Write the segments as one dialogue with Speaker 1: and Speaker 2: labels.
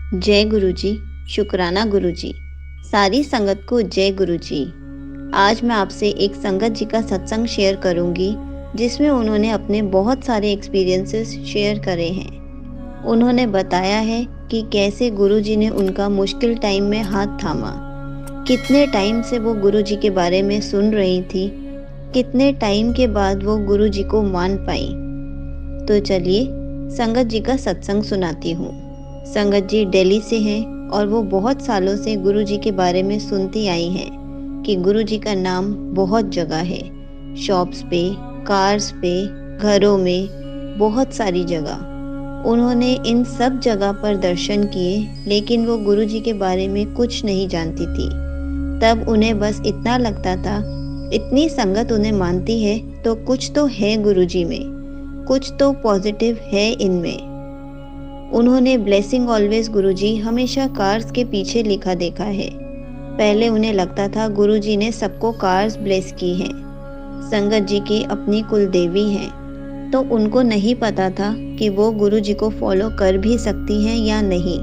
Speaker 1: जय गुरुजी, शुक्राना गुरुजी। सारी संगत को जय गुरुजी। आज मैं आपसे एक संगत जी का सत्संग शेयर करूंगी जिसमें उन्होंने अपने बहुत सारे एक्सपीरियंसेस शेयर करे हैं। उन्होंने बताया है कि कैसे गुरुजी ने उनका मुश्किल टाइम में हाथ थामा, कितने टाइम से वो गुरुजी के बारे में सुन रही थी, कितने टाइम के बाद वो गुरुजी को मान पाई। तो चलिए संगत जी का सत्संग सुनाती हूँ। संगत जी दिल्ली से हैं और वो बहुत सालों से गुरुजी के बारे में सुनती आई हैं कि गुरुजी का नाम बहुत जगह है, शॉप्स पे, कार्स पे, घरों में, बहुत सारी जगह। उन्होंने इन सब जगह पर दर्शन किए, लेकिन वो गुरुजी के बारे में कुछ नहीं जानती थी। तब उन्हें बस इतना लगता था, इतनी संगत उन्हें मानती है तो कुछ तो है गुरुजी में, कुछ तो पॉजिटिव है इनमें। उन्होंने ब्लेसिंग ऑलवेज गुरुजी हमेशा कार्स के पीछे लिखा देखा है। पहले उन्हें लगता था गुरुजी ने सबको कार्स ब्लेस की हैं, संगत जी की अपनी कुल देवी हैं, तो उनको नहीं पता था कि वो गुरुजी को फॉलो कर भी सकती हैं या नहीं,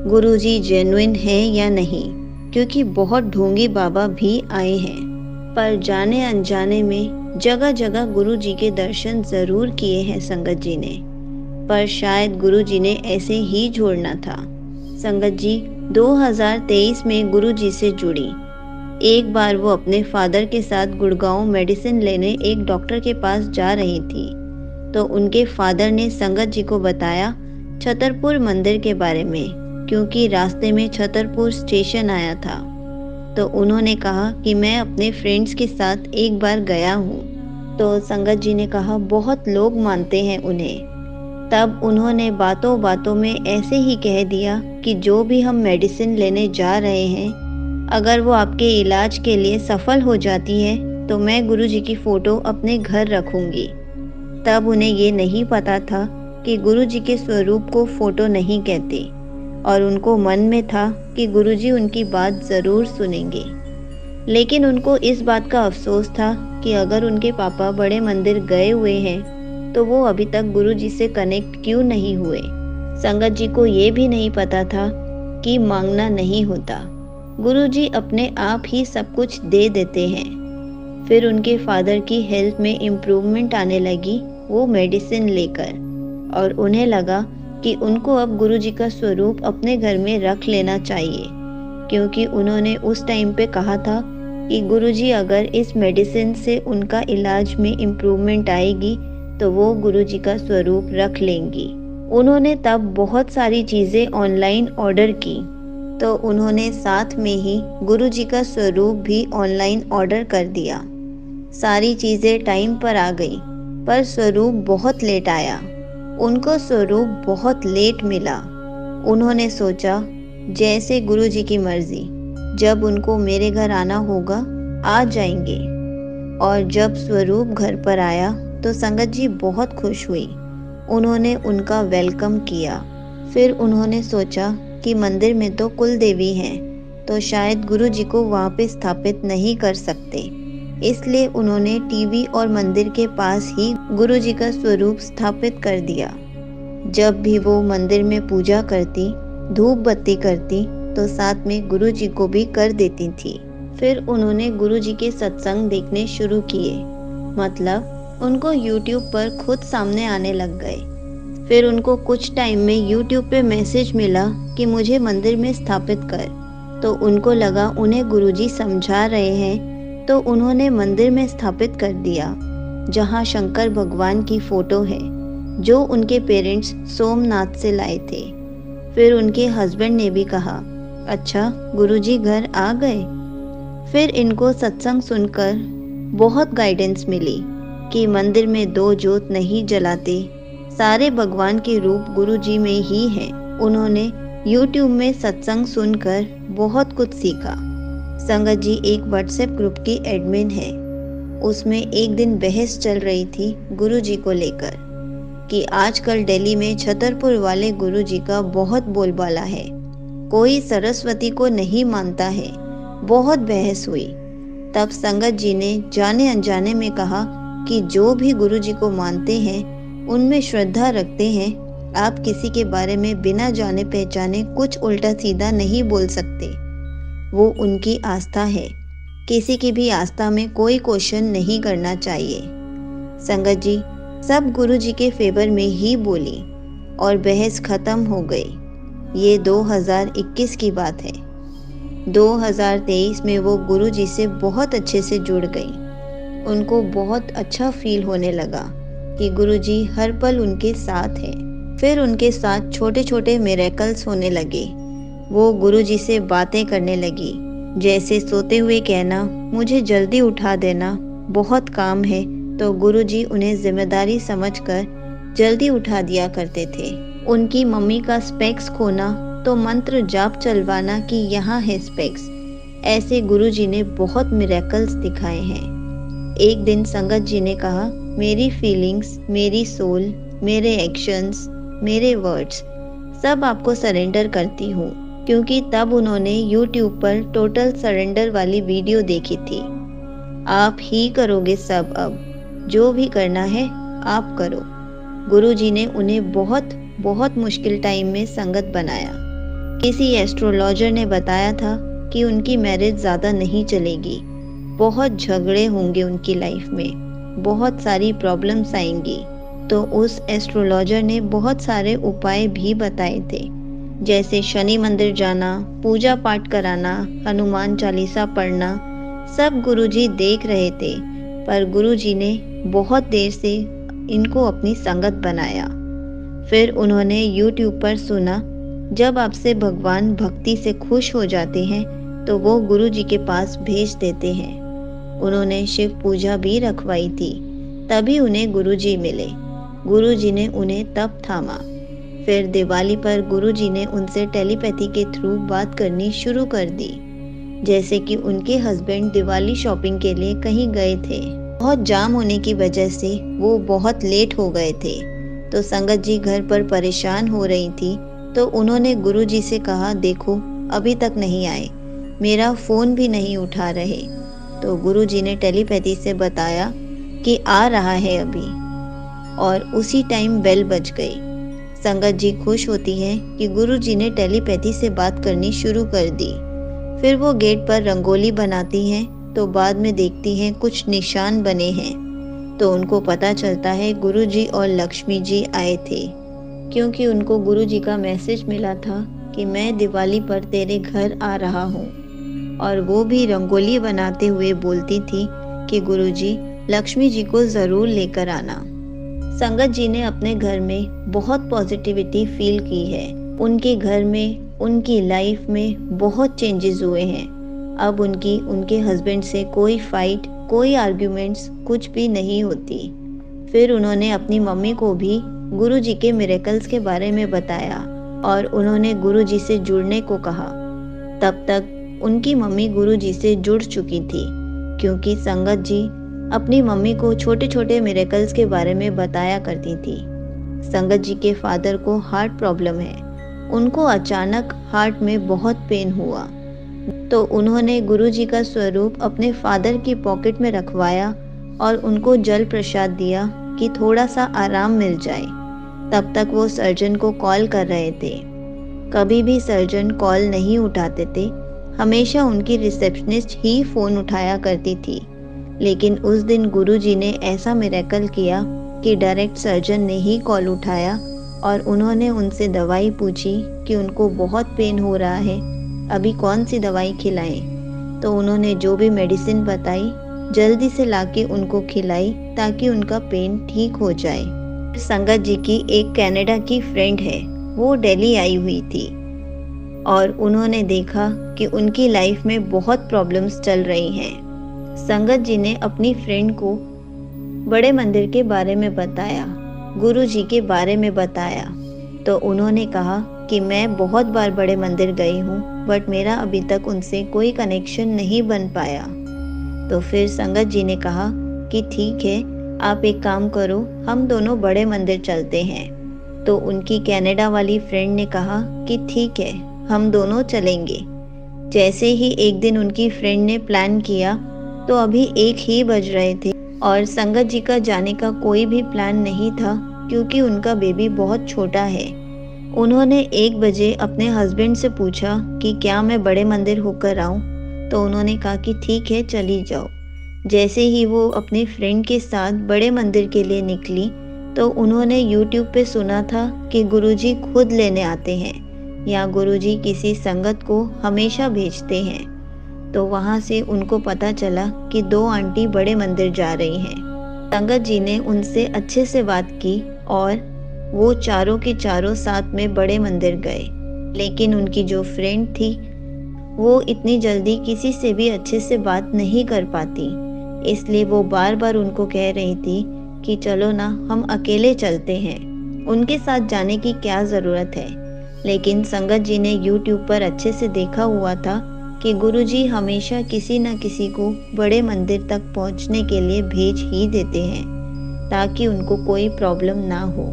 Speaker 1: गुरुजी जेन्युइन है या नहीं, क्योंकि बहुत ढोंगी बाबा भी आए हैं। पर जाने अनजाने में जगह जगह गुरुजी के दर्शन जरूर किए हैं संगत जी ने, पर शायद गुरुजी ने ऐसे ही छोड़ना था। संगत जी 2023 में गुरुजी से जुड़ी। एक बार वो अपने फादर के साथ गुड़गांव मेडिसिन लेने एक डॉक्टर के पास जा रही थी, तो उनके फादर ने संगत जी को बताया छतरपुर मंदिर के बारे में, क्योंकि रास्ते में छतरपुर स्टेशन आया था। तो उन्होंने कहा कि मैं अपने फ्रेंड्स के साथ एक बार गया हूँ। तो संगत जी ने कहा बहुत लोग मानते हैं उन्हें। तब उन्होंने बातों बातों में ऐसे ही कह दिया कि जो भी हम मेडिसिन लेने जा रहे हैं, अगर वो आपके इलाज के लिए सफल हो जाती है तो मैं गुरुजी की फ़ोटो अपने घर रखूँगी। तब उन्हें ये नहीं पता था कि गुरुजी के स्वरूप को फ़ोटो नहीं कहते, और उनको मन में था कि गुरुजी उनकी बात ज़रूर सुनेंगे। लेकिन उनको इस बात का अफसोस था कि अगर उनके पापा बड़े मंदिर गए हुए हैं तो वो अभी तक गुरुजी से कनेक्ट क्यों नहीं हुए। संगत जी को ये भी नहीं पता था कि मांगना नहीं होता, गुरुजी अपने आप ही सब कुछ दे देते हैं। फिर उनके फादर की हेल्थ में इम्प्रूवमेंट आने लगी वो मेडिसिन लेकर, और उन्हें लगा कि उनको अब गुरुजी का स्वरूप अपने घर में रख लेना चाहिए, क्योंकि उन्होंने उस टाइम पे कहा था कि गुरुजी अगर इस मेडिसिन से उनका इलाज में इम्प्रूवमेंट आएगी तो वो गुरुजी का स्वरूप रख लेंगी। उन्होंने तब बहुत सारी चीज़ें ऑनलाइन ऑर्डर की, तो उन्होंने साथ में ही गुरुजी का स्वरूप भी ऑनलाइन ऑर्डर कर दिया। सारी चीज़ें टाइम पर आ गई, पर स्वरूप बहुत लेट आया। उनको स्वरूप बहुत लेट मिला। उन्होंने सोचा जैसे गुरुजी की मर्जी, जब उनको मेरे घर आना होगा आ जाएंगे। और जब स्वरूप घर पर आया तो संगत जी बहुत खुश हुई। उन्होंने उनका वेलकम किया। फिर उन्होंने सोचा कि मंदिर में तो कुल देवी हैं, तो शायद गुरुजी को वहाँ पे स्थापित नहीं कर सकते, इसलिए उन्होंने टीवी और मंदिर के पास ही गुरुजी का स्वरूप स्थापित कर दिया। जब भी वो मंदिर में पूजा करती, धूप बत्ती करती, तो साथ में गुरुजी को भी कर देती थी। फिर उन्होंने गुरुजी के सत्संग देखने शुरू किए, मतलब उनको YouTube पर खुद सामने आने लग गए। फिर उनको कुछ टाइम में YouTube पे मैसेज मिला कि मुझे मंदिर में स्थापित कर, तो उनको लगा उन्हें गुरुजी समझा रहे हैं, तो उन्होंने मंदिर में स्थापित कर दिया, जहाँ शंकर भगवान की फ़ोटो है, जो उनके पेरेंट्स सोमनाथ से लाए थे। फिर उनके हस्बैंड ने भी कहा, अच्छा गुरुजी घर आ गए। फिर इनको सत्संग सुनकर बहुत गाइडेंस मिली कि मंदिर में दो जोत नहीं जलाते, सारे भगवान के रूप गुरुजी में ही हैं। उन्होंने YouTube में सत्संग सुनकर बहुत कुछ सीखा। संगत जी एक व्हाट्सएप ग्रुप की एडमिन है। उसमें एक दिन बहस चल रही थी गुरुजी को लेकर कि आजकल दिल्ली में छतरपुर वाले गुरुजी का बहुत बोलबाला है, कोई सरस्वती को नहीं मानता है। बहुत बहस हुई। तब संगत जी ने जाने अनजाने में कहा कि जो भी गुरुजी को मानते हैं, उनमें श्रद्धा रखते हैं, आप किसी के बारे में बिना जाने पहचाने कुछ उल्टा सीधा नहीं बोल सकते। वो उनकी आस्था है। किसी की भी आस्था में कोई क्वेश्चन नहीं करना चाहिए। संगत जी सब गुरुजी के फेवर में ही बोली और बहस खत्म हो गई। ये 2021 की बात है। 2023 में वो गुरुजी से बहुत अच्छे से जुड़ गई। उनको बहुत अच्छा फील होने लगा कि गुरुजी हर पल उनके साथ है। फिर उनके साथ छोटे छोटे मिरेकल्स होने लगे। वो गुरुजी से बातें करने लगी, जैसे सोते हुए कहना, मुझे जल्दी उठा देना, बहुत काम है। तो गुरुजी उन्हें जिम्मेदारी समझकर जल्दी उठा दिया करते थे। उनकी मम्मी का स्पेक्स खोना तो मंत्र जाप चलवाना कि यहाँ है स्पेक्स। ऐसे गुरुजी ने बहुत मिरेकल्स दिखाए हैं। एक दिन संगत जी ने कहा, मेरी फीलिंग्स, मेरी सोल, मेरे एक्शंस, मेरे वर्ड्स सब आपको सरेंडर करती हूँ। क्योंकि तब उन्होंने YouTube पर टोटल सरेंडर वाली वीडियो देखी थी। आप ही करोगे सब, अब जो भी करना है आप करो। गुरुजी ने उन्हें बहुत बहुत मुश्किल टाइम में संगत बनाया। किसी एस्ट्रोलॉजर ने बताया था कि उनकी मैरिज ज़्यादा नहीं चलेगी, बहुत झगड़े होंगे उनकी लाइफ में, बहुत सारी प्रॉब्लम्स आएंगी। तो उस एस्ट्रोलॉजर ने बहुत सारे उपाय भी बताए थे, जैसे शनि मंदिर जाना, पूजा पाठ कराना, हनुमान चालीसा पढ़ना। सब गुरुजी देख रहे थे, पर गुरुजी ने बहुत देर से इनको अपनी संगत बनाया। फिर उन्होंने YouTube पर सुना, जब आपसे भगवान भक्ति से खुश हो जाते हैं तो वो गुरुजी के पास भेज देते हैं। उन्होंने शिव पूजा भी रखवाई थी, तभी उन्हें गुरुजी मिले। गुरुजी ने उन्हें तब थामा। फिर दिवाली पर गुरुजी ने उनसे टेलीपैथी के थ्रू बात करनी शुरू कर दी। जैसे कि उनके हस्बैंड दिवाली शॉपिंग के लिए कहीं गए थे। बहुत जाम होने की वजह से वो बहुत लेट हो गए थे। तो संगत जी घर पर परेशान हो रही थी। तो उन्होंने गुरुजी से कहा, देखो अभी तक नहीं आए, मेरा फ़ोन भी नहीं उठा रहे। तो गुरुजी ने टेलीपैथी से बताया कि आ रहा है अभी, और उसी टाइम बेल बज गई। संगत जी खुश होती है कि गुरुजी ने टेलीपैथी से बात करनी शुरू कर दी। फिर वो गेट पर रंगोली बनाती हैं, तो बाद में देखती हैं कुछ निशान बने हैं। तो उनको पता चलता है गुरुजी और लक्ष्मी जी आए थे, क्योंकि उनको गुरुजी का मैसेज मिला था कि मैं दिवाली पर तेरे घर आ रहा हूँ। और वो भी रंगोली बनाते हुए बोलती थी कि गुरुजी लक्ष्मी जी को ज़रूर लेकर आना। संगत जी ने अपने घर में बहुत पॉजिटिविटी फील की है। उनके घर में, उनकी लाइफ में बहुत चेंजेस हुए हैं। अब उनके हस्बैंड से कोई फाइट, कोई आर्ग्यूमेंट्स कुछ भी नहीं होती। फिर उन्होंने अपनी मम्मी को भी गुरुजी के मिरेकल्स के बारे में बताया और उन्होंने गुरुजी से जुड़ने को कहा। तब तक उनकी मम्मी गुरुजी से जुड़ चुकी थी, क्योंकि संगत जी अपनी मम्मी को छोटे छोटे मिरेकल्स के बारे में बताया करती थी। संगत जी के फादर को हार्ट प्रॉब्लम है। उनको अचानक हार्ट में बहुत पेन हुआ, तो उन्होंने गुरुजी का स्वरूप अपने फादर की पॉकेट में रखवाया और उनको जल प्रसाद दिया कि थोड़ा सा आराम मिल जाए। तब तक वो सर्जन को कॉल कर रहे थे। कभी भी सर्जन कॉल नहीं उठाते थे, हमेशा उनकी रिसेप्शनिस्ट ही फ़ोन उठाया करती थी। लेकिन उस दिन गुरुजी ने ऐसा मिरेकल किया कि डायरेक्ट सर्जन ने ही कॉल उठाया और उन्होंने उनसे दवाई पूछी कि उनको बहुत पेन हो रहा है, अभी कौन सी दवाई खिलाएं। तो उन्होंने जो भी मेडिसिन बताई जल्दी से लाके उनको खिलाई ताकि उनका पेन ठीक हो जाए। संगत जी की एक कनाडा की फ्रेंड है, वो दिल्ली आई हुई थी और उन्होंने देखा कि उनकी लाइफ में बहुत प्रॉब्लम्स चल रही हैं। संगत जी ने अपनी फ्रेंड को बड़े मंदिर के बारे में बताया, गुरु जी के बारे में बताया। तो उन्होंने कहा कि मैं बहुत बार बड़े मंदिर गई हूँ, बट मेरा अभी तक उनसे कोई कनेक्शन नहीं बन पाया। तो फिर संगत जी ने कहा कि ठीक है, आप एक काम करो, हम दोनों बड़े मंदिर चलते हैं। तो उनकी कनाडा वाली फ्रेंड ने कहा कि ठीक है, हम दोनों चलेंगे। जैसे ही एक दिन उनकी फ्रेंड ने प्लान किया तो अभी 1 ही बज रहे थे और संगत जी का जाने का कोई भी प्लान नहीं था क्योंकि उनका बेबी बहुत छोटा है। उन्होंने 1 बजे अपने हस्बैंड से पूछा कि क्या मैं बड़े मंदिर होकर आऊँ? तो उन्होंने कहा कि ठीक है, चली जाओ। जैसे ही वो अपनी फ्रेंड के साथ बड़े मंदिर के लिए निकली, तो उन्होंने यूट्यूब पे सुना था कि गुरुजी खुद लेने आते हैं या गुरुजी किसी संगत को हमेशा भेजते हैं। तो वहाँ से उनको पता चला कि 2 आंटी बड़े मंदिर जा रही हैं। संगत जी ने उनसे अच्छे से बात की और वो चारों के चारों साथ में बड़े मंदिर गए। लेकिन उनकी जो फ्रेंड थी, वो इतनी जल्दी किसी से भी अच्छे से बात नहीं कर पाती, इसलिए वो बार बार उनको कह रही थी कि चलो ना, हम अकेले चलते हैं, उनके साथ जाने की क्या ज़रूरत है। लेकिन संगत जी ने यूट्यूब पर अच्छे से देखा हुआ था कि गुरुजी हमेशा किसी न किसी को बड़े मंदिर तक पहुंचने के लिए भेज ही देते हैं, ताकि उनको कोई प्रॉब्लम ना हो।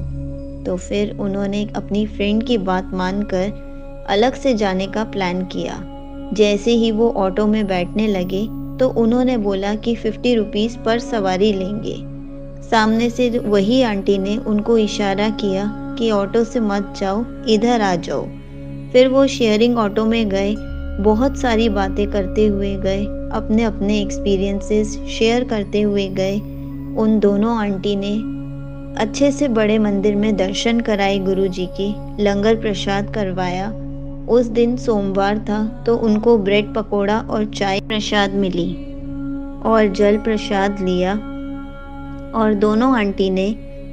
Speaker 1: तो फिर उन्होंने अपनी फ्रेंड की बात मानकर अलग से जाने का प्लान किया। जैसे ही वो ऑटो में बैठने लगे, तो उन्होंने बोला कि 50 रुपीज़ पर सवारी लेंगे। सामने से वही आंटी ने उनको इशारा किया कि ऑटो से मत जाओ, इधर आ जाओ। फिर वो शेयरिंग ऑटो में गए, बहुत सारी बातें करते हुए गए, अपने अपने एक्सपीरियंसेस शेयर करते हुए गए। उन दोनों आंटी ने अच्छे से बड़े मंदिर में दर्शन कराए गुरुजी के, लंगर प्रसाद करवाया। उस दिन सोमवार था, तो उनको ब्रेड पकोड़ा और चाय प्रसाद मिली और जल प्रसाद लिया। और दोनों आंटी ने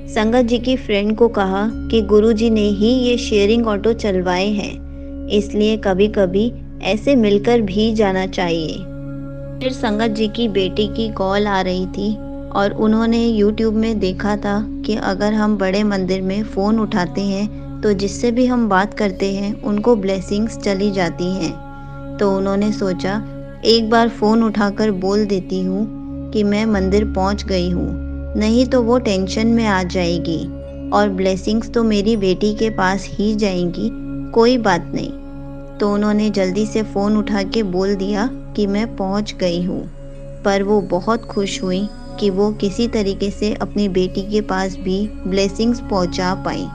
Speaker 1: संगत जी की फ्रेंड को कहा कि गुरुजी ने ही ये शेयरिंग ऑटो चलवाए हैं, इसलिए कभी कभी ऐसे मिलकर भी जाना चाहिए। फिर संगत जी की बेटी की कॉल आ रही थी और उन्होंने यूट्यूब में देखा था कि अगर हम बड़े मंदिर में फ़ोन उठाते हैं तो जिससे भी हम बात करते हैं उनको ब्लेसिंग्स चली जाती हैं। तो उन्होंने सोचा एक बार फ़ोन उठाकर बोल देती हूँ कि मैं मंदिर पहुँच गई हूँ, नहीं तो वो टेंशन में आ जाएगी और ब्लेसिंग्स तो मेरी बेटी के पास ही जाएंगी, कोई बात नहीं। तो उन्होंने जल्दी से फ़ोन उठा के बोल दिया कि मैं पहुँच गई हूँ। पर वो बहुत खुश हुई कि वो किसी तरीके से अपनी बेटी के पास भी ब्लेसिंग्स पहुँचा पाई।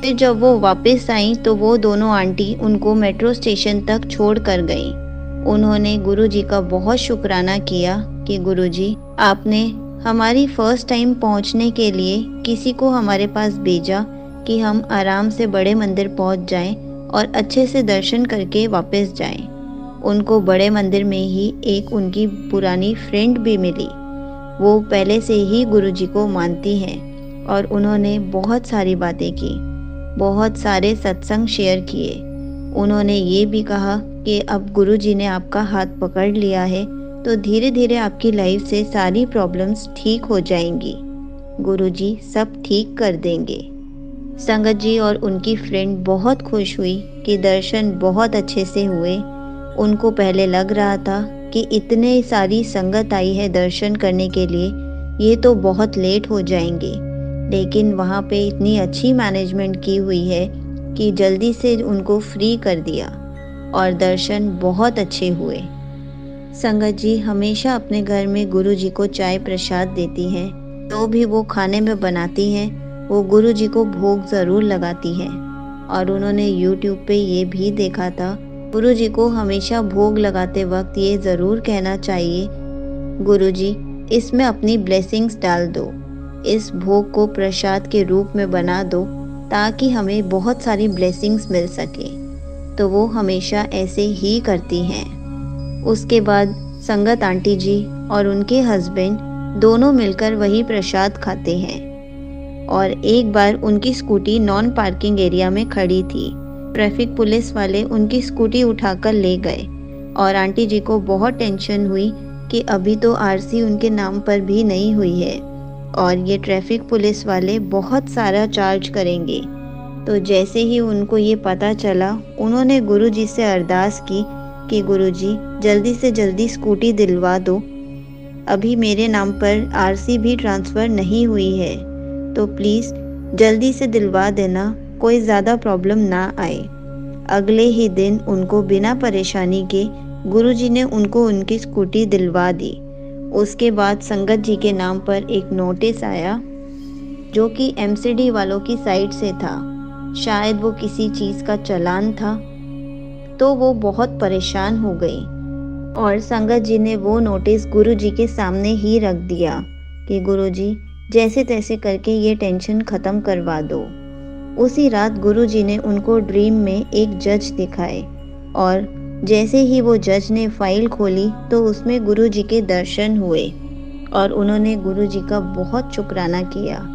Speaker 1: फिर जब वो वापस आई तो वो दोनों आंटी उनको मेट्रो स्टेशन तक छोड़ कर गई। उन्होंने गुरुजी का बहुत शुक्राना किया कि गुरुजी, आपने हमारी फर्स्ट टाइम पहुंचने के लिए किसी को हमारे पास भेजा कि हम आराम से बड़े मंदिर पहुंच जाएं और अच्छे से दर्शन करके वापस जाएं। उनको बड़े मंदिर में ही एक उनकी पुरानी फ्रेंड भी मिली। वो पहले से ही गुरुजी को मानती हैं और उन्होंने बहुत सारी बातें की, बहुत सारे सत्संग शेयर किए। उन्होंने ये भी कहा कि अब गुरुजी ने आपका हाथ पकड़ लिया है तो धीरे धीरे आपकी लाइफ से सारी प्रॉब्लम्स ठीक हो जाएंगी, गुरुजी सब ठीक कर देंगे। संगत जी और उनकी फ्रेंड बहुत खुश हुई कि दर्शन बहुत अच्छे से हुए। उनको पहले लग रहा था कि इतने सारी संगत आई है दर्शन करने के लिए, ये तो बहुत लेट हो जाएंगे, लेकिन वहाँ पे इतनी अच्छी मैनेजमेंट की हुई है कि जल्दी से उनको फ्री कर दिया और दर्शन बहुत अच्छे हुए। संगत जी हमेशा अपने घर में गुरुजी को चाय प्रसाद देती हैं, तो भी वो खाने में बनाती हैं वो गुरुजी को भोग ज़रूर लगाती हैं। और उन्होंने यूट्यूब पे ये भी देखा था, गुरुजी को हमेशा भोग लगाते वक्त ये ज़रूर कहना चाहिए, गुरुजी इसमें अपनी ब्लेसिंग्स डाल दो, इस भोग को प्रसाद के रूप में बना दो ताकि हमें बहुत सारी ब्लेसिंग्स मिल सके। तो वो हमेशा ऐसे ही करती हैं। उसके बाद संगत आंटी जी और उनके हस्बैंड दोनों मिलकर वही प्रसाद खाते हैं। और एक बार उनकी स्कूटी नॉन पार्किंग एरिया में खड़ी थी। ट्रैफिक पुलिस वाले उनकी स्कूटी उठाकर ले गए और आंटी जी को बहुत टेंशन हुई कि अभी तो आरसी उनके नाम पर भी नहीं हुई है और ये ट्रैफिक पुलिस वाले बहुत सारा चार्ज करेंगे। तो जैसे ही उनको ये पता चला, उन्होंने गुरुजी से अरदास की कि गुरुजी जल्दी से जल्दी स्कूटी दिलवा दो, अभी मेरे नाम पर आरसी भी ट्रांसफ़र नहीं हुई है, तो प्लीज़ जल्दी से दिलवा देना, कोई ज़्यादा प्रॉब्लम ना आए। अगले ही दिन उनको बिना परेशानी के गुरुजी ने उनको उनकी स्कूटी दिलवा दी। उसके बाद संगत जी के नाम पर एक नोटिस आया जो कि एमसीडी वालों की साइड से था। शायद वो किसी चीज़ का चालान था। तो वो बहुत परेशान हो गई और संगत जी ने वो नोटिस गुरुजी के सामने ही रख दिया कि गुरुजी जैसे तैसे करके ये टेंशन ख़त्म करवा दो। उसी रात गुरुजी ने उनको ड्रीम में एक जज दिखाए और जैसे ही वो जज ने फाइल खोली तो उसमें गुरुजी के दर्शन हुए और उन्होंने गुरुजी का बहुत शुक्राना किया।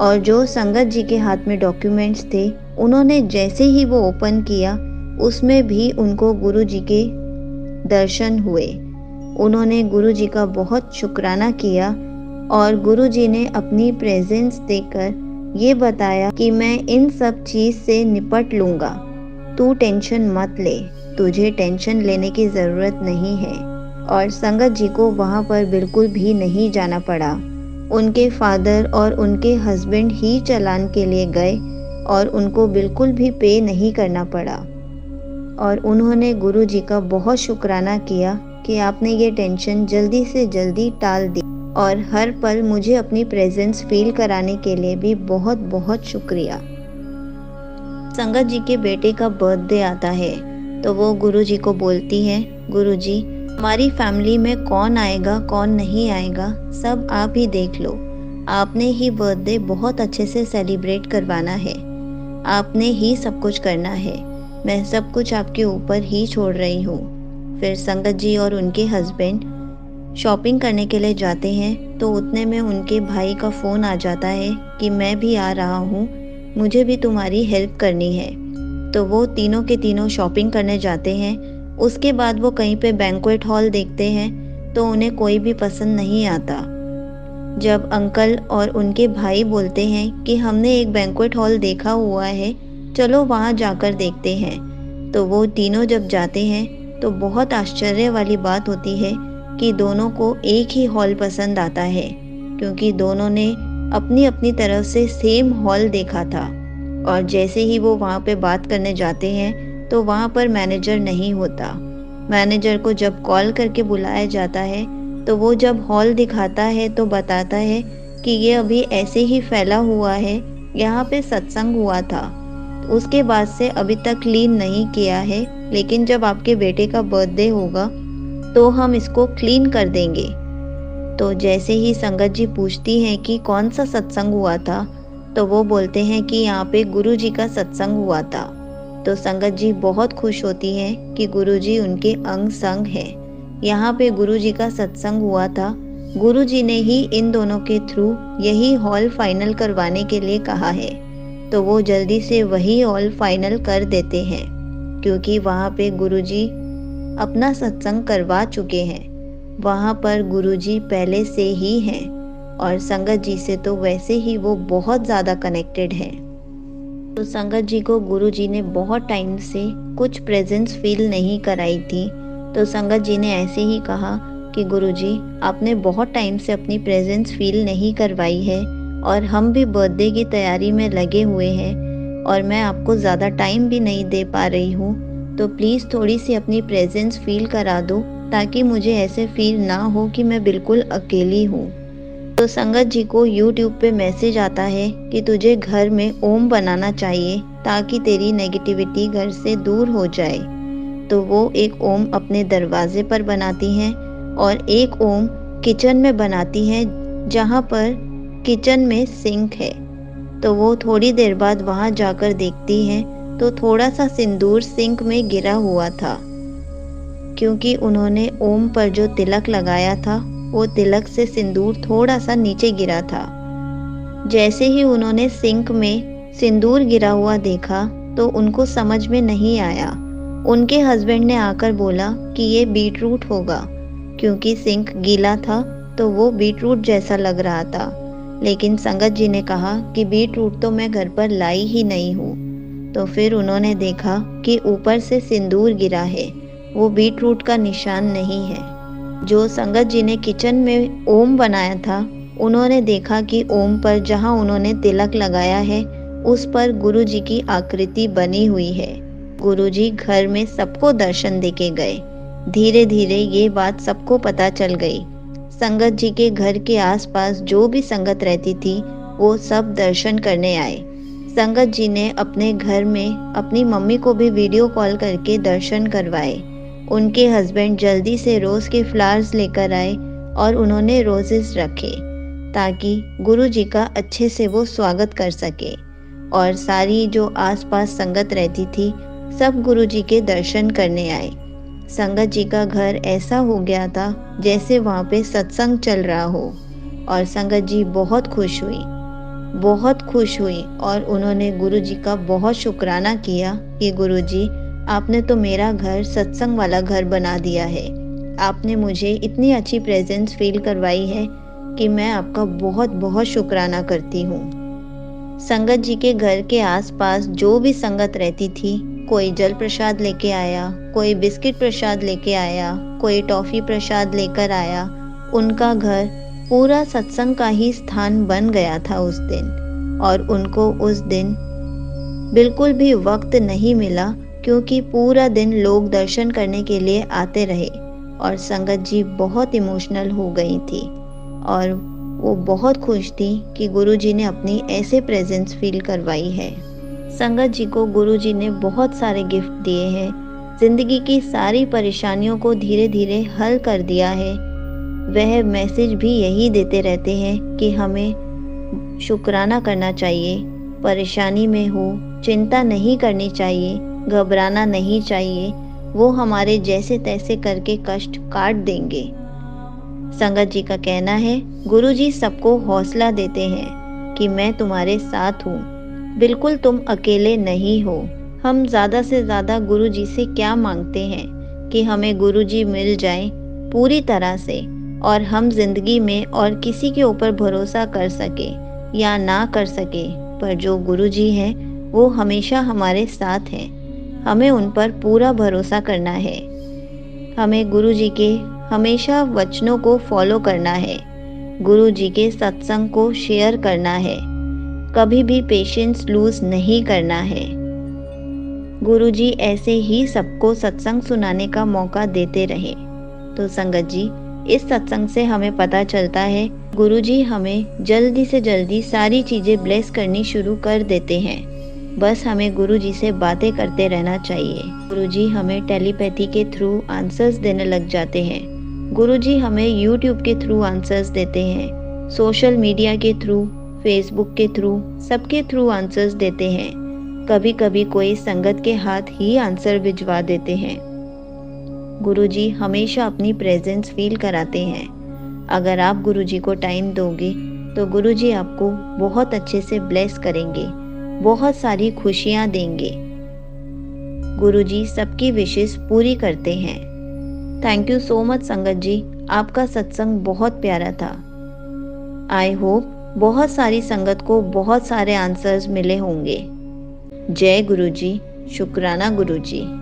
Speaker 1: और जो संगत जी के हाथ में डॉक्यूमेंट्स थे उन्होंने जैसे ही वो ओपन किया उसमें भी उनको गुरुजी के दर्शन हुए। उन्होंने गुरुजी का बहुत शुक्राना किया और गुरुजी ने अपनी प्रेजेंस देकर ये बताया कि मैं इन सब चीज़ से निपट लूँगा, तू टेंशन मत ले, तुझे टेंशन लेने की ज़रूरत नहीं है। और संगत जी को वहाँ पर बिल्कुल भी नहीं जाना पड़ा। उनके फादर और उनके हस्बैंड ही चालान के लिए गए और उनको बिल्कुल भी पे नहीं करना पड़ा। और उन्होंने गुरुजी का बहुत शुक्राना किया कि आपने ये टेंशन जल्दी से जल्दी टाल दी और हर पल मुझे अपनी प्रेजेंस फील कराने के लिए भी बहुत बहुत शुक्रिया। संगत जी के बेटे का बर्थडे आता है तो वो गुरुजी को बोलती है, गुरुजी हमारी फैमिली में कौन आएगा कौन नहीं आएगा सब आप ही देख लो। आपने ही बर्थडे बहुत अच्छे से सेलिब्रेट करवाना है, आपने ही सब कुछ करना है, मैं सब कुछ आपके ऊपर ही छोड़ रही हूँ। फिर संगत जी और उनके हस्बैंड शॉपिंग करने के लिए जाते हैं तो उतने में उनके भाई का फ़ोन आ जाता है कि मैं भी आ रहा हूँ, मुझे भी तुम्हारी हेल्प करनी है। तो वो तीनों के तीनों शॉपिंग करने जाते हैं। उसके बाद वो कहीं पे बैंक्वेट हॉल देखते हैं तो उन्हें कोई भी पसंद नहीं आता। जब अंकल और उनके भाई बोलते हैं कि हमने एक बैंक्वेट हॉल देखा हुआ है, चलो वहाँ जाकर देखते हैं, तो वो तीनों जब जाते हैं तो बहुत आश्चर्य वाली बात होती है कि दोनों को एक ही हॉल पसंद आता है, क्योंकि दोनों ने अपनी अपनी तरफ से सेम हॉल देखा था। और जैसे ही वो वहाँ पे बात करने जाते हैं तो वहाँ पर मैनेजर नहीं होता। मैनेजर को जब कॉल करके बुलाया जाता है तो वो जब हॉल दिखाता है तो बताता है कि ये अभी ऐसे ही फैला हुआ है, यहाँ पे सत्संग हुआ था, उसके बाद से अभी तक क्लीन नहीं किया है, लेकिन जब आपके बेटे का बर्थडे होगा तो हम इसको क्लीन कर देंगे। तो जैसे ही संगत जी पूछती हैं कि कौन सा सत्संग हुआ था तो वो बोलते हैं कि यहाँ पे गुरुजी का सत्संग हुआ था। तो संगत जी बहुत खुश होती हैं कि गुरुजी उनके अंग संग हैं। यहाँ पे गुरुजी का सत्संग हुआ था, गुरुजी ने ही इन दोनों के थ्रू यही हॉल फाइनल करवाने के लिए कहा है। तो वो जल्दी से वही हॉल फाइनल कर देते हैं, क्योंकि वहाँ पे गुरुजी अपना सत्संग करवा चुके हैं। वहाँ पर गुरुजी पहले से ही हैं और संगत जी से तो वैसे ही वो बहुत ज़्यादा कनेक्टेड हैं। तो संगत जी को गुरुजी ने बहुत टाइम से कुछ प्रेजेंस फील नहीं कराई थी। तो संगत जी ने ऐसे ही कहा कि गुरुजी आपने बहुत टाइम से अपनी प्रेजेंस फील नहीं करवाई है और हम भी बर्थडे की तैयारी में लगे हुए हैं और मैं आपको ज़्यादा टाइम भी नहीं दे पा रही हूँ, तो प्लीज़ थोड़ी सी अपनी प्रेजेंस फील करा दो ताकि मुझे ऐसे फील ना हो कि मैं बिल्कुल अकेली हूँ। तो संगत जी को YouTube पे मैसेज आता है कि तुझे घर में ओम बनाना चाहिए ताकि तेरी नेगेटिविटी घर से दूर हो जाए। तो वो एक ओम अपने दरवाजे पर बनाती हैं और एक ओम किचन में बनाती हैं, जहाँ पर किचन में सिंक है। तो वो थोड़ी देर बाद वहाँ जाकर देखती हैं तो थोड़ा सा सिंदूर सिंक में गिरा हुआ था, क्योंकि उन्होंने ओम पर जो तिलक लगाया था वो तिलक से सिंदूर थोड़ा सा नीचे गिरा था। जैसे ही उन्होंने सिंक में सिंदूर गिरा हुआ देखा तो उनको समझ में नहीं आया। उनके हस्बैंड ने आकर बोला कि ये बीट रूट होगा, क्योंकि सिंक गीला था तो वो बीट रूट जैसा लग रहा था। लेकिन संगत जी ने कहा कि बीट रूट तो मैं घर पर लाई ही नहीं हूँ। तो फिर उन्होंने देखा कि ऊपर से सिंदूर गिरा है, वो बीट रूट का निशान नहीं है। जो संगत जी ने किचन में ओम बनाया था, उन्होंने देखा कि ओम पर जहाँ उन्होंने तिलक लगाया है उस पर गुरुजी की आकृति बनी हुई है। गुरुजी घर में सबको दर्शन देके गए। धीरे धीरे ये बात सबको पता चल गई। संगत जी के घर के आसपास जो भी संगत रहती थी वो सब दर्शन करने आए। संगत जी ने अपने घर में अपनी मम्मी को भी वीडियो कॉल करके दर्शन करवाए। उनके हस्बैंड जल्दी से रोज़ के फ्लावर्स लेकर आए और उन्होंने रोजेस रखे ताकि गुरुजी का अच्छे से वो स्वागत कर सके। और सारी जो आसपास संगत रहती थी सब गुरुजी के दर्शन करने आए। संगत जी का घर ऐसा हो गया था जैसे वहाँ पे सत्संग चल रहा हो और संगत जी बहुत खुश हुई और उन्होंने गुरुजी का बहुत शुक्राना किया कि गुरुजी आपने तो मेरा घर सत्संग वाला घर बना दिया है। आपने मुझे इतनी अच्छी प्रेजेंस फील करवाई है कि मैं आपका बहुत बहुत शुक्राना करती हूँ। संगत जी के घर के आसपास जो भी संगत रहती थी, कोई जल प्रसाद लेके आया, कोई बिस्किट प्रसाद लेके आया, कोई टॉफ़ी प्रसाद लेकर आया। उनका घर पूरा सत्संग का ही स्थान बन गया था उस दिन। और उनको उस दिन बिल्कुल भी वक्त नहीं मिला क्योंकि पूरा दिन लोग दर्शन करने के लिए आते रहे और संगत जी बहुत इमोशनल हो गई थी और वो बहुत खुश थी कि गुरुजी ने अपनी ऐसे प्रेजेंस फील करवाई है। संगत जी को गुरुजी ने बहुत सारे गिफ्ट दिए हैं, जिंदगी की सारी परेशानियों को धीरे धीरे हल कर दिया है। वह मैसेज भी यही देते रहते हैं कि हमें शुक्राना करना चाहिए, परेशानी में हो चिंता नहीं करनी चाहिए, घबराना नहीं चाहिए, वो हमारे जैसे तैसे करके कष्ट काट देंगे। संगत जी का कहना है गुरुजी सबको हौसला देते हैं कि मैं तुम्हारे साथ हूँ, बिल्कुल तुम अकेले नहीं हो। हम ज़्यादा से ज़्यादा गुरुजी से क्या मांगते हैं कि हमें गुरुजी मिल जाए पूरी तरह से और हम जिंदगी में और किसी के ऊपर भरोसा कर सके या ना कर सके, पर जो गुरुजी हैं वो हमेशा हमारे साथ हैं। हमें उन पर पूरा भरोसा करना है। हमें गुरुजी के हमेशा वचनों को फॉलो करना है, गुरुजी के सत्संग को शेयर करना है, कभी भी पेशेंस लूज नहीं करना है। गुरुजी ऐसे ही सबको सत्संग सुनाने का मौका देते रहे। तो संगत जी, इस सत्संग से हमें पता चलता है गुरुजी हमें जल्दी से जल्दी सारी चीज़ें ब्लेस करनी शुरू कर देते हैं। बस हमें गुरुजी से बातें करते रहना चाहिए। गुरुजी हमें टेलीपैथी के थ्रू आंसर्स देने लग जाते हैं। गुरुजी हमें यूट्यूब के थ्रू आंसर्स देते हैं, सोशल मीडिया के थ्रू, फेसबुक के थ्रू, सबके थ्रू आंसर्स देते हैं। कभी कभी कोई संगत के हाथ ही आंसर भिजवा देते हैं। गुरुजी हमेशा अपनी प्रेजेंस फील कराते हैं। अगर आप गुरुजी को टाइम दोगे तो गुरुजी आपको बहुत अच्छे से ब्लेस करेंगे, बहुत सारी खुशियाँ देंगे। गुरुजी सबकी विशेस पूरी करते हैं। थैंक यू सो मच संगत जी, आपका सत्संग बहुत प्यारा था। आई होप बहुत सारी संगत को बहुत सारे आंसर्स मिले होंगे। जय गुरुजी, शुक्राना गुरुजी।